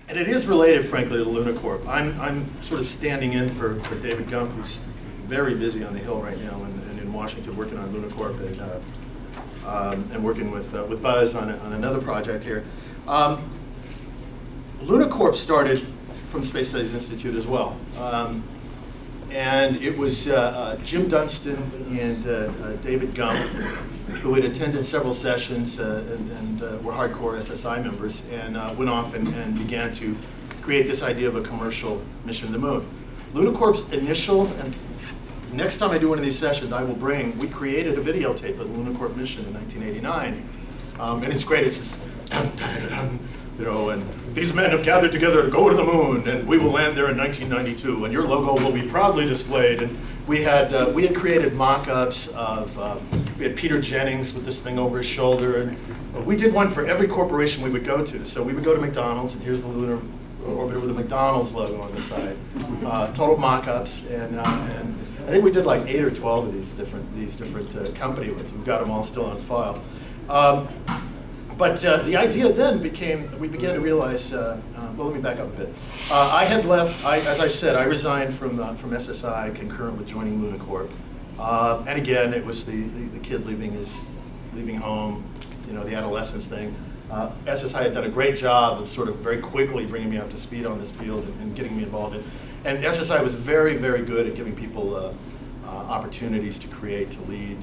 And it is related, frankly, to LUNACORP. I'm sort of standing in for David Gump, who's very busy on the Hill right now and in Washington working on LUNACORP and working with Buzz on another project here. LUNACORP started from Space Studies Institute as well. And it was Jim Dunstan and David Gump, who had attended several sessions and were hardcore SSI members, and went off and began to create this idea of a commercial mission to the moon. LUNACORP's initial, and next time I do one of these sessions, we created a videotape of the LUNACORP mission in 1989. And it's great, it's just, dun, dun, dun, dun, you know, and these men have gathered together to go to the moon, and we will land there in 1992, and your logo will be proudly displayed. And we had created mock-ups of, we had Peter Jennings with this thing over his shoulder, and we did one for every corporation we would go to. So we would go to McDonald's, and here's the lunar orbiter with the McDonald's logo on the side. Total mock-ups, and I think we did like 8 or 12 of these different company ones. We've got them all still on file. But the idea then we began to realize, well, let me back up a bit. I had left, as I said, I resigned from SSI concurrent with joining LUNACORP. And again, it was the kid leaving home, you know, the adolescence thing. SSI had done a great job of sort of very quickly bringing me up to speed on this field and getting me involved in. And SSI was very, very good at giving people opportunities to create, to lead,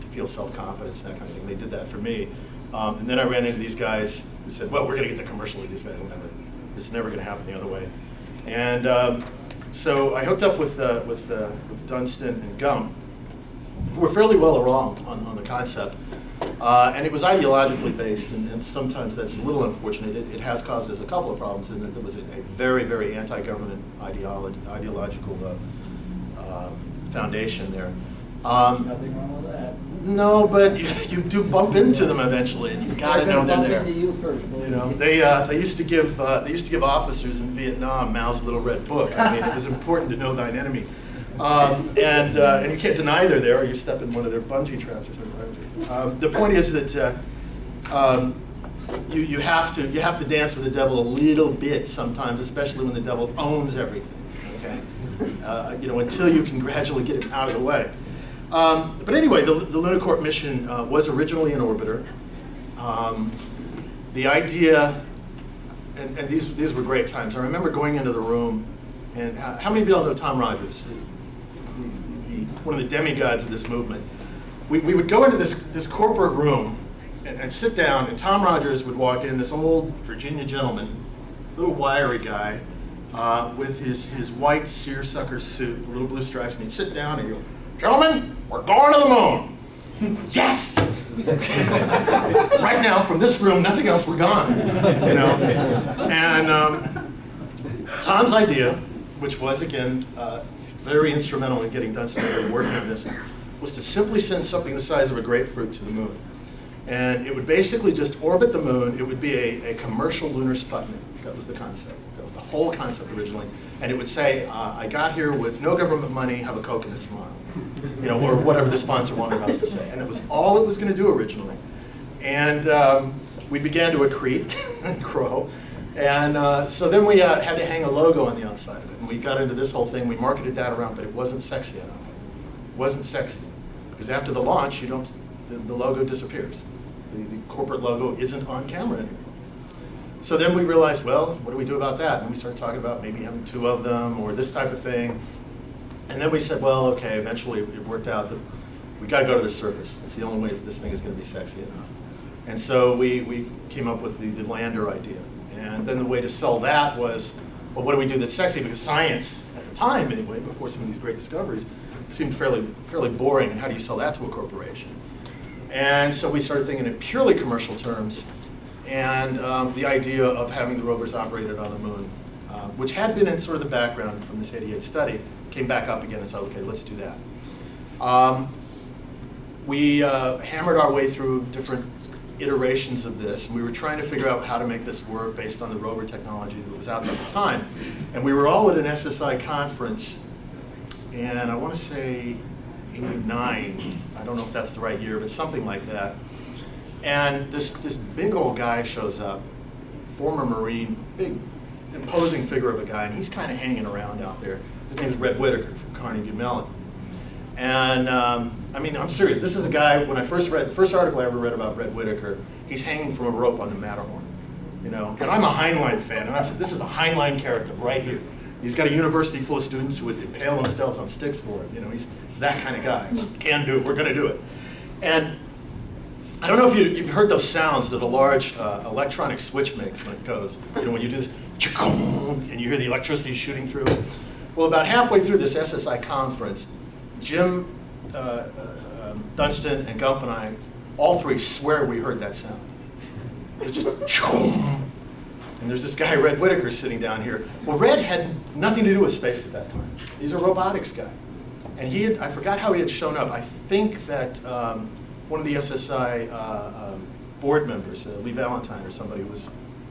to feel self-confidence, that kind of thing. They did that for me. And then I ran into these guys who said, well, we're going to get the commercial with these guys. It's never going to happen the other way. And so I hooked up with Dunstan and Gump, who were fairly well along on the concept. And it was ideologically based, and sometimes that's a little unfortunate. It has caused us a couple of problems in that there was a very, very anti-government ideological foundation there. Nothing wrong with that. No, but you do bump into them eventually, and you've got to know they're there. Into you first, you know, they used to give officers in Vietnam Mao's Little Red Book. I mean, it was important to know thine enemy, and you can't deny they're there, or you step in one of their bungee traps or something. The point is that you have to dance with the devil a little bit sometimes, especially when the devil owns everything. Okay, you know, until you can gradually get him out of the way. But anyway, the LUNACORP mission was originally an orbiter. The idea, and these were great times. I remember going into the room, and how many of y'all know Tom Rogers, one of the demigods of this movement? We would go into this corporate room and sit down, and Tom Rogers would walk in, this old Virginia gentleman, little wiry guy, with his white seersucker suit, the little blue stripes, and he'd sit down and he'd go, gentlemen, we're going to the moon. Yes! Right now, from this room, nothing else, we're gone. You know? And Tom's idea, which was, again, very instrumental in getting Dunstan working on this, was to simply send something the size of a grapefruit to the moon. And it would basically just orbit the moon. It would be a commercial lunar Sputnik. That was the concept. That was the whole concept originally. And it would say, I got here with no government money, have a Coke and a smile. You know, or whatever the sponsor wanted us to say. And it was all it was going to do originally. And we began to accrete and grow. And so then we had to hang a logo on the outside of it. And we got into this whole thing. We marketed that around, but it wasn't sexy enough. It wasn't sexy. Because after the launch, the logo disappears. The corporate logo isn't on camera anymore. So then we realized, well, what do we do about that? And we started talking about maybe having 2 of them or this type of thing. And then we said, well, okay, eventually it worked out that we got to go to the surface. It's the only way this thing is going to be sexy enough. And so we came up with the lander idea. And then the way to sell that was, well, what do we do that's sexy? Because science, at the time anyway, before some of these great discoveries, seemed fairly boring. And how do you sell that to a corporation? And so we started thinking in purely commercial terms, and the idea of having the rovers operated on the moon, which had been in sort of the background from this 88 study, came back up again and said, okay, let's do that. We hammered our way through different iterations of this, and we were trying to figure out how to make this work based on the rover technology that was out there at the time. And we were all at an SSI conference, and I want to say 89, I don't know if that's the right year, but something like that. And this big old guy shows up, former Marine, big imposing figure of a guy, and he's kind of hanging around out there. His name is Red Whitaker from Carnegie Mellon. And I mean, I'm serious. This is a guy, when I first read, the first article I ever read about Red Whitaker, he's hanging from a rope on the Matterhorn, you know. And I'm a Heinlein fan, and I said, this is a Heinlein character right here. He's got a university full of students who would impale themselves on sticks for it. You know, he's that kind of guy. Can do, we're going to do it. And I don't know if you've heard those sounds that a large electronic switch makes when it goes. You know, when you do this, and you hear the electricity shooting through. Well, about halfway through this SSI conference, Jim Dunstan and Gump and I, all three swear we heard that sound. It was just, and there's this guy, Red Whitaker, sitting down here. Well, Red had nothing to do with space at that time. He's a robotics guy. And he had, I forgot how he had shown up. I think that one of the SSI board members, Lee Valentine or somebody, was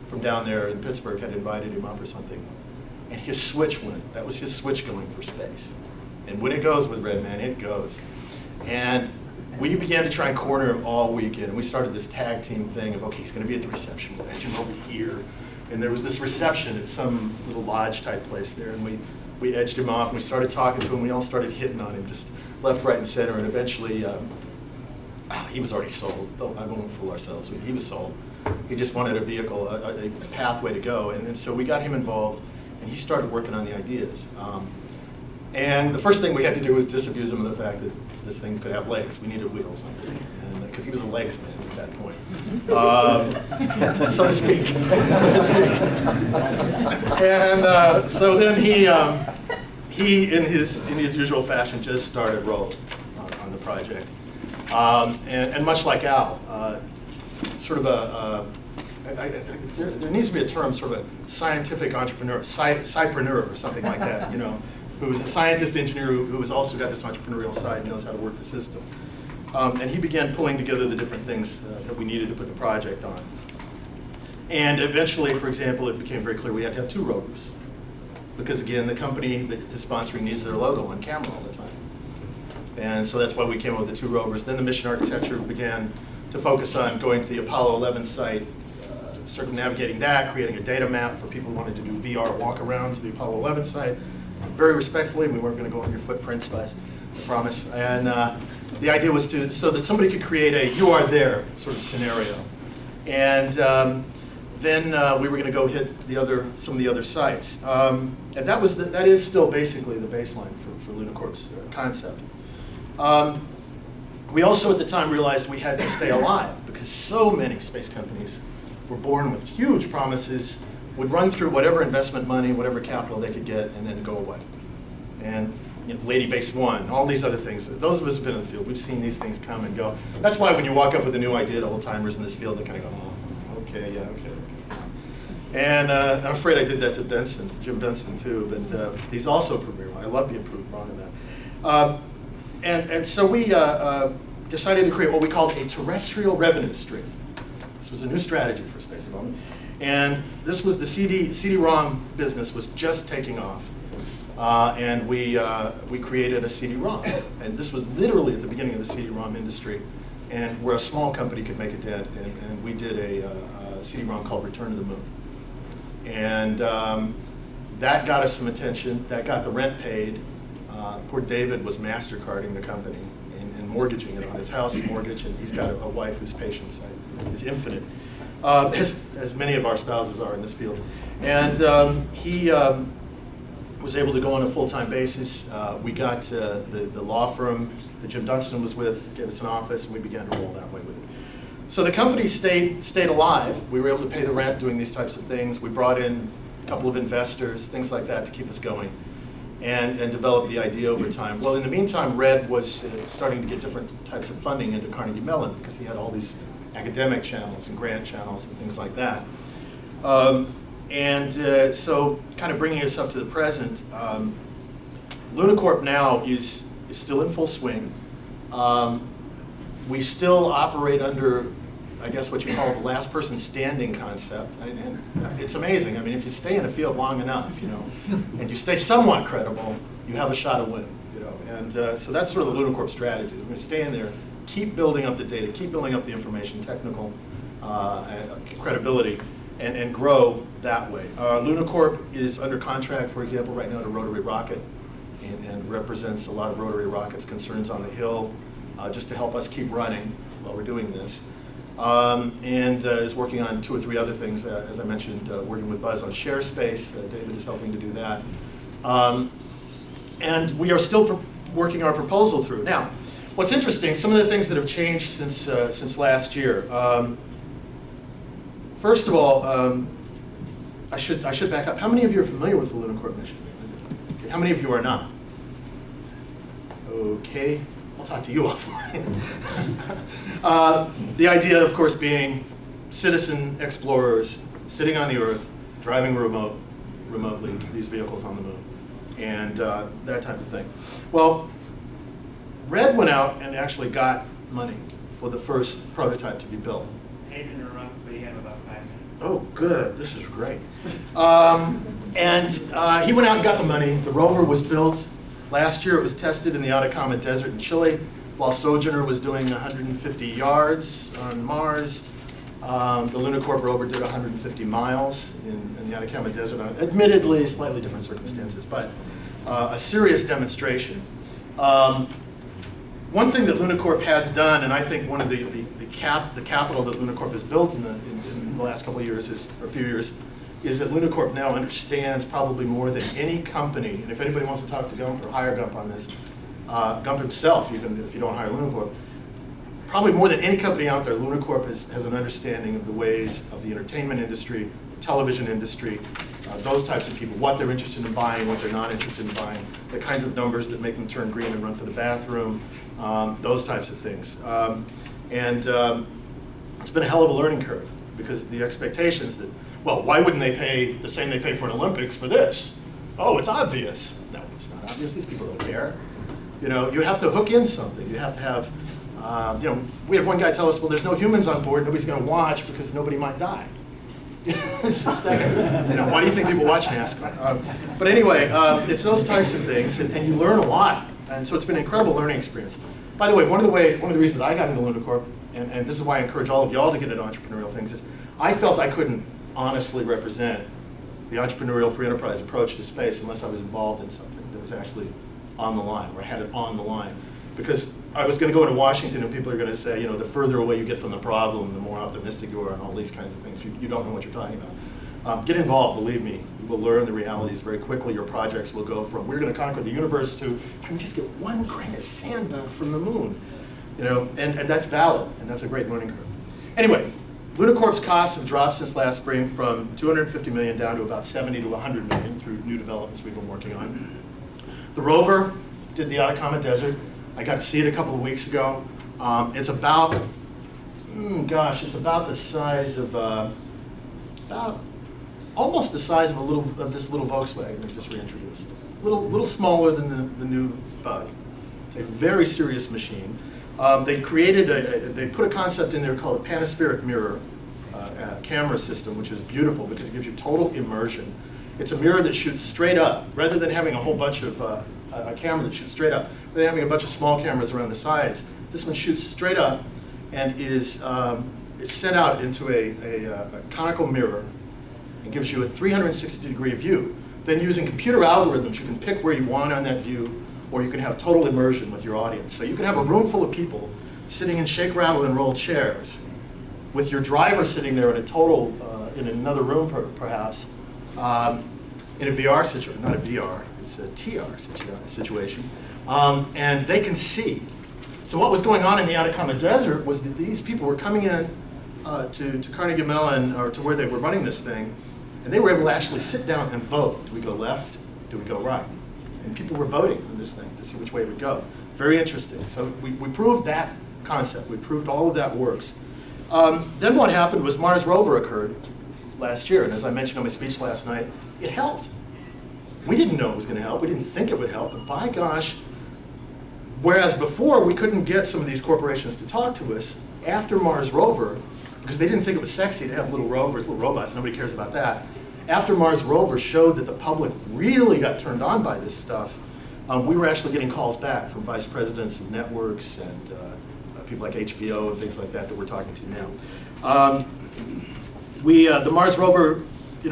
from down there in Pittsburgh, had invited him up or something. And his switch went. That was his switch going for space. And when it goes with Red Man, it goes. And we began to try and corner him all weekend. And we started this tag team thing of, okay, he's going to be at the reception. We'll edge him over here. And there was this reception at some little lodge type place there. And we edged him off. And we started talking to him. We all started hitting on him, just left, right, and center. And eventually, he was already sold. I won't fool ourselves. He was sold. He just wanted a vehicle, a pathway to go. And so we got him involved. And he started working on the ideas. And the first thing we had to do was disabuse him of the fact that this thing could have legs. We needed wheels on this thing, because he was a legs man at that point, so to speak. And so then he in his usual fashion, just started rolling on the project. And much like Al, sort of there needs to be a term, sort of a scientific entrepreneur, scipreneur or something like that, you know, who is a scientist engineer who has also got this entrepreneurial side and knows how to work the system. And he began pulling together the different things that we needed to put the project on. And eventually, for example, it became very clear we had to have 2 rovers. Because again, the company that is sponsoring needs their logo on camera all the time. And so that's why we came up with the 2 rovers. Then the mission architecture began to focus on going to the Apollo 11 site, circumnavigating that, creating a data map for people who wanted to do VR walk-arounds to the Apollo 11 site. Very respectfully, we weren't going to go on your footprints, I promise. And the idea was so that somebody could create a "you are there" sort of scenario. And then we were going to go hit some of the other sites. And that is still basically the baseline for LUNACORP's concept. We also at the time realized we had to stay alive, because so many space companies were born with huge promises, would run through whatever investment money, whatever capital they could get, and then go away. And you know, Lady Base 1, all these other things. Those of us who've been in the field, we've seen these things come and go. That's why when you walk up with a new idea to old-timers in this field, they kind of go, oh, okay, yeah, okay. And I'm afraid I did that to Jim Dunstan too, but he's also proved me wrong. I love being proved wrong in that. And so we decided to create what we called a terrestrial revenue stream. This was a new strategy for space development. And this was the CD-ROM business was just taking off. And we created a CD-ROM. And this was literally at the beginning of the CD-ROM industry, and where a small company could make a dent. And we did a CD-ROM called Return to the Moon. And that got us some attention. That got the rent paid. Poor David was MasterCarding the company and mortgaging it on his house mortgage, and he's got a wife whose patience is infinite. As many of our spouses are in this field. And he was able to go on a full-time basis. We got the law firm that Jim Dunstan was with, gave us an office, and we began to roll that way with it. So the company stayed alive. We were able to pay the rent doing these types of things. We brought in a couple of investors, things like that to keep us going, and develop the idea over time. Well, in the meantime, Red was starting to get different types of funding into Carnegie Mellon, because he had all these academic channels and grant channels and things like that. So kind of bringing us up to the present, LUNACORP now is still in full swing. We still operate under, I guess, what you call the last person standing concept. And it's amazing. I mean, if you stay in a field long enough, you know, and you stay somewhat credible, you have a shot at winning, you know. And so that's sort of the LUNACORP strategy. We're going to stay in there, keep building up the data, keep building up the information, technical credibility, and grow that way. LUNACORP is under contract, for example, right now to Rotary Rocket, and represents a lot of Rotary Rocket's concerns on the Hill, just to help us keep running while we're doing this. And is working on 2 or 3 other things, as I mentioned, working with Buzz on share space. David is helping to do that. And we are still working our proposal through. Now, what's interesting, some of the things that have changed since last year. First of all, I should back up. How many of you are familiar with the LUNACORP mission? How many of you are not? Okay, I'll talk to you offline. The idea, of course, being citizen explorers sitting on the Earth, driving remotely these vehicles on the moon, and that type of thing. Well, Red went out and actually got money for the first prototype to be built. Hate to interrupt, but you have about 5 minutes. Oh, good. This is great. And he went out and got the money. The rover was built. Last year it was tested in the Atacama Desert in Chile, while Sojourner was doing 150 yards on Mars. The LUNACORP rover did 150 miles in the Atacama Desert, admittedly slightly different circumstances, but a serious demonstration. One thing that LUNACORP has done, and I think one of the capital that LUNACORP has built in the last couple of years, or a few years, is that LUNACORP now understands probably more than any company, and if anybody wants to talk to Gump or hire Gump on this, Gump himself, even if you don't hire LUNACORP, probably more than any company out there, LUNACORP has an understanding of the ways of the entertainment industry, television industry, those types of people, what they're interested in buying, what they're not interested in buying, the kinds of numbers that make them turn green and run for the bathroom, those types of things. It's been a hell of a learning curve, because the expectations that, well, why wouldn't they pay the same they pay for an Olympics for this? Oh, it's obvious. No, it's not obvious. These people don't care. You know, you have to hook in something. You have to have, you know, we had one guy tell us, well, there's no humans on board. Nobody's going to watch because nobody might die. It's just that, you know, why do you think people watch NASCAR? But anyway, it's those types of things, and you learn a lot. And so it's been an incredible learning experience. By the way, one of the reasons I got into LUNACORP, and this is why I encourage all of y'all to get into entrepreneurial things, is I felt I couldn't honestly represent the entrepreneurial free enterprise approach to space unless I was involved in something that was actually on the line, or I had it on the line. Because I was going to go into Washington and people are going to say, you know, the further away you get from the problem, the more optimistic you are, and all these kinds of things. You don't know what you're talking about. Get involved, believe me. You will learn the realities very quickly. Your projects will go from, we're going to conquer the universe, to, I can just get 1 grain of sand back from the moon. You know, and that's valid, and that's a great learning curve. Anyway, LUNACORP's costs have dropped since last spring from $250 million down to about 70 to 100 million through new developments we've been working on. The rover did the Atacama Desert. I got to see it a couple of weeks ago. It's about, it's about the size of, almost the size of this little Volkswagen that just reintroduced. Little smaller than the new Bug. It's a very serious machine. They put a concept in there called a panospheric mirror camera system, which is beautiful because it gives you total immersion. It's a mirror that shoots straight up, rather than having a whole bunch of a camera that shoots straight up. Rather than having a bunch of small cameras around the sides, this one shoots straight up and is sent out into a conical mirror and gives you a 360-degree view. Then using computer algorithms, you can pick where you want on that view, or you can have total immersion with your audience. So you can have a room full of people sitting in shake, rattle, and roll chairs, with your driver sitting there in a total, in another room perhaps, in a VR situation, not a VR, it's a TR situation, and they can see. So what was going on in the Atacama Desert was that these people were coming in to Carnegie Mellon, or to where they were running this thing, and they were able to actually sit down and vote. Do we go left? Do we go right? And people were voting on this thing to see which way it would go. Very interesting. So we proved that concept. We proved all of that works. Then what happened was Mars rover occurred last year, and as I mentioned in my speech last night, it helped. We didn't know it was going to help. We didn't think it would help, but by gosh, whereas before we couldn't get some of these corporations to talk to us, after Mars rover, because they didn't think it was sexy to have little rovers, little robots, nobody cares about that. After Mars rover showed that the public really got turned on by this stuff, we were actually getting calls back from vice presidents of networks and people like HBO and things like that that we're talking to now. The Mars rover,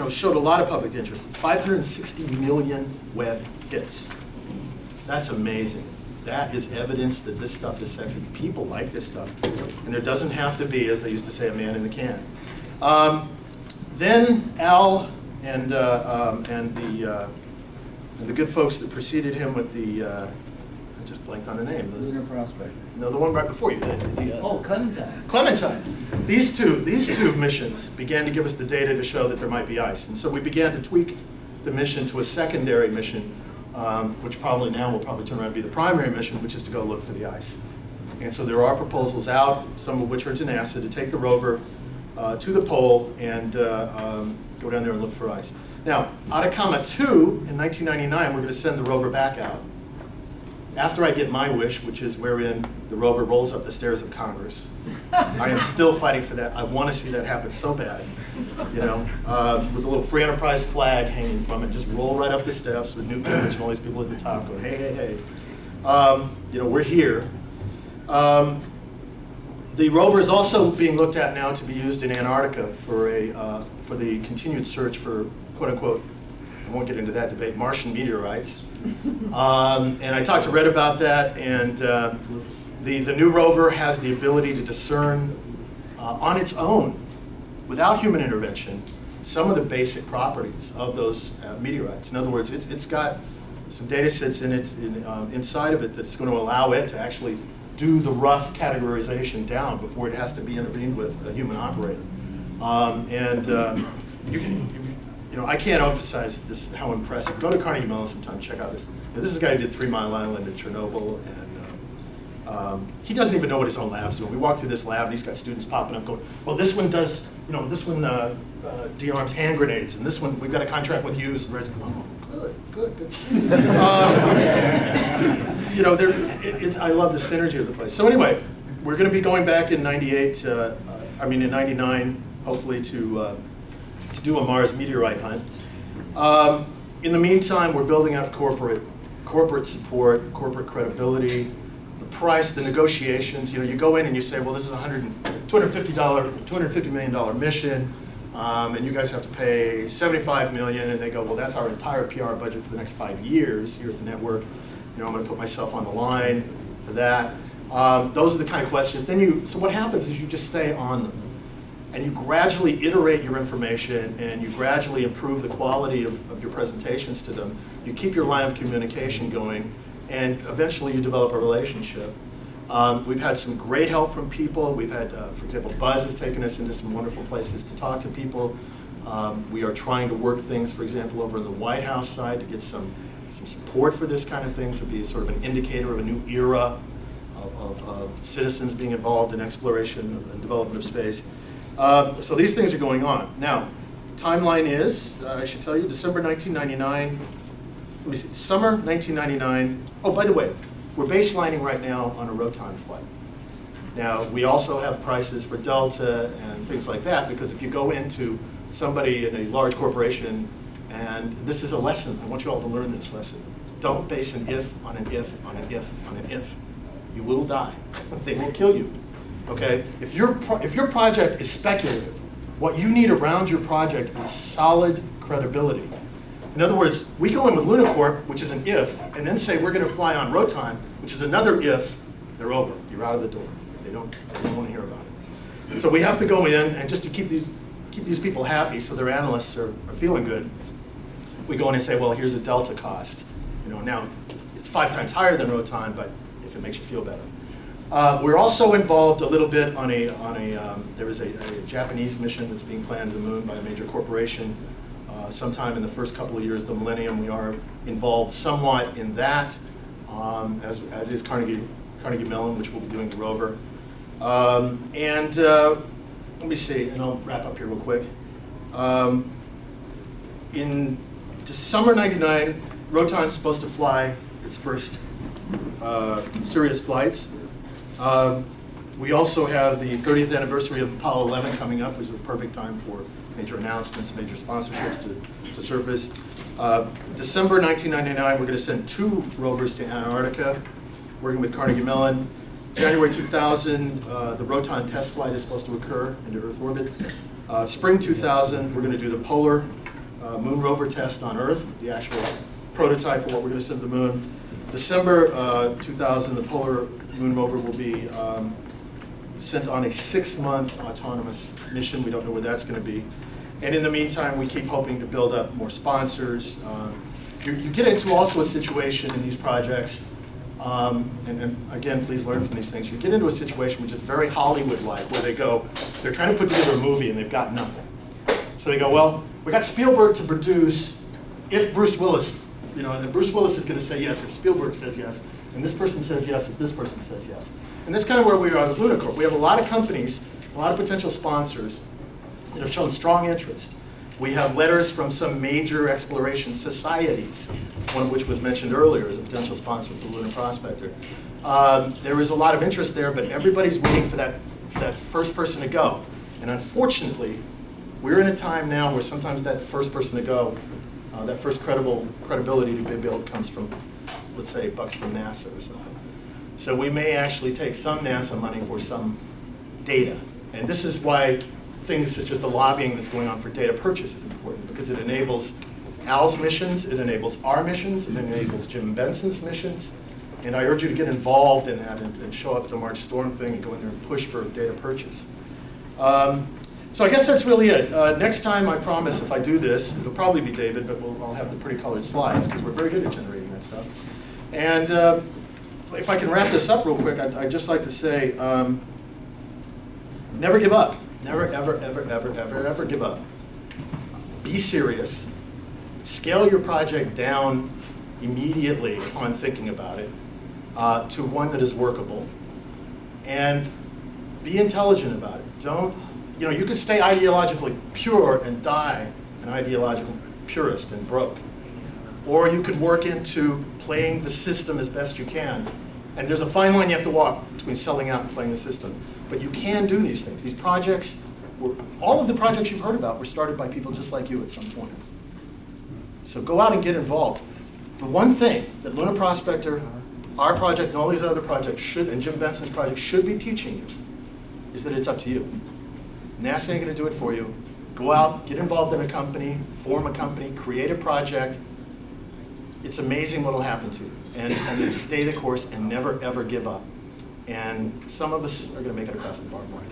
showed a lot of public interest. 560 million web hits. That's amazing. That is evidence that this stuff is sexy. People like this stuff. And there doesn't have to be, as they used to say, a man in the can. Then Al and the good folks that preceded him with the, I just blanked on the name. Lunar Prospector. No, the one right before you. Oh, Clementine. Clementine. These two missions began to give us the data to show that there might be ice. And so we began to tweak the mission to a secondary mission, which probably now will probably turn around to be the primary mission, which is to go look for the ice. And so there are proposals out, some of which are to NASA, to take the rover to the pole and go down there and look for ice. Now, Atacama 2 in 1999, we're going to send the rover back out. After I get my wish, which is wherein the rover rolls up the stairs of Congress. I am still fighting for that. I want to see that happen so bad, with a little free enterprise flag hanging from it, just roll right up the steps with Newt Gingrich and all these people at the top going, hey, hey, hey. We're here. The rover is also being looked at now to be used in Antarctica for the continued search for, quote unquote, I won't get into that debate, Martian meteorites. And I talked to Red about that, and the new rover has the ability to discern on its own, without human intervention, some of the basic properties of those meteorites. In other words, it's got some data sets inside of it that's going to allow it to actually do the rough categorization down before it has to be intervened with a human operator. I can't emphasize this, how impressive. Go to Carnegie Mellon sometime, check out this. This is a guy who did 3 Mile Island and Chernobyl, and he doesn't even know what his own lab's doing. We walk through this lab, and he's got students popping up going, well, this one does, this one de-arms hand grenades, and this one, we've got a contract with Hughes, and Red's going, oh, good. I love the synergy of the place. So anyway, we're going to be going back in in 99, hopefully to do a Mars meteorite hunt. In the meantime, we're building up corporate support, corporate credibility, the price, the negotiations. You go in and you say, well, this is $250 million mission, and you guys have to pay $75 million, and they go, well, that's our entire PR budget for the next 5 years here at the network. I'm going to put myself on the line for that. Those are the kind of questions. So what happens is you just stay on them. And you gradually iterate your information, and you gradually improve the quality of your presentations to them. You keep your line of communication going, and eventually you develop a relationship. We've had some great help from people. We've had, for example, Buzz has taken us into some wonderful places to talk to people. We are trying to work things, for example, over in the White House side to get some support for this kind of thing, to be sort of an indicator of a new era of citizens being involved in exploration and development of space. So these things are going on. Now, timeline is, I should tell you, December 1999, let me see, summer 1999. Oh, by the way, we're baselining right now on a Roton flight. Now, we also have prices for Delta and things like that, because if you go into somebody in a large corporation, and this is a lesson, I want you all to learn this lesson. Don't base an if on an if on an if on an if. You will die. They will kill you. Okay, if your project is speculative, what you need around your project is solid credibility. In other words, we go in with LUNACORP, which is an if, and then say we're going to fly on Roton, which is another if. They're over. You're out of the door. They don't want to hear about it. So we have to go in, and just to keep these people happy, so their analysts are feeling good, we go in and say, well, here's a delta cost. Now it's 5 times higher than Roton, but if it makes you feel better. We're also involved a little bit on there is a Japanese mission that's being planned to the moon by a major corporation sometime in the first couple of years of the millennium. We are involved somewhat in that, as is Carnegie Mellon, which will be doing the rover. Let me see, and I'll wrap up here real quick. In summer '99, Roton's supposed to fly its first serious flights. We also have the 30th anniversary of Apollo 11 coming up, which is a perfect time for major announcements, major sponsorships to surface. December 1999, we're going to send 2 rovers to Antarctica, working with Carnegie Mellon. January 2000, the Roton test flight is supposed to occur into Earth orbit. Spring 2000, we're going to do the polar moon rover test on Earth, the actual prototype for what we're going to send to the moon. December 2000, the polar moon rover will be sent on a 6-month autonomous mission. We don't know where that's going to be. And in the meantime, we keep hoping to build up more sponsors. You get into also a situation in these projects, and again, please learn from these things. You get into a situation which is very Hollywood-like, where they're trying to put together a movie and they've got nothing. So they go, well, we got Spielberg to produce if Bruce Willis, and then Bruce Willis is going to say yes if Spielberg says yes, and this person says yes if this person says yes. And that's kind of where we are with LUNACORP. We have a lot of companies, a lot of potential sponsors that have shown strong interest. We have letters from some major exploration societies, one of which was mentioned earlier as a potential sponsor for Lunar Prospector. There is a lot of interest there, but everybody's waiting for that first person to go. And unfortunately, we're in a time now where sometimes that first person to go, that first credibility to be built comes from, let's say, bucks from NASA or something. So we may actually take some NASA money for some data. And this is why things such as the lobbying that's going on for data purchase is important, because it enables Al's missions, it enables our missions, it enables Jim Benson's missions. And I urge you to get involved in that and show up at the March Storm thing and go in there and push for data purchase. So I guess that's really it. Next time, I promise, if I do this, it'll probably be David, but I'll have the pretty colored slides, because we're very good at generating that stuff. And if I can wrap this up real quick, I'd just like to say, never give up. Never, ever, ever, ever, ever, ever give up. Be serious. Scale your project down immediately upon thinking about it to one that is workable. And be intelligent about it. Don't, you can stay ideologically pure and die an ideological purist and broke. Or you could work into playing the system as best you can. And there's a fine line you have to walk between selling out and playing the system. But you can do these things. These projects, all of the projects you've heard about were started by people just like you at some point. So go out and get involved. The one thing that Lunar Prospector, our project, and all these other projects should, and Jim Benson's project should be teaching you, is that it's up to you. NASA ain't gonna do it for you. Go out, get involved in a company, form a company, create a project. It's amazing what'll happen to you. And then stay the course and never, ever give up. And some of us are gonna make it across the barbed wire.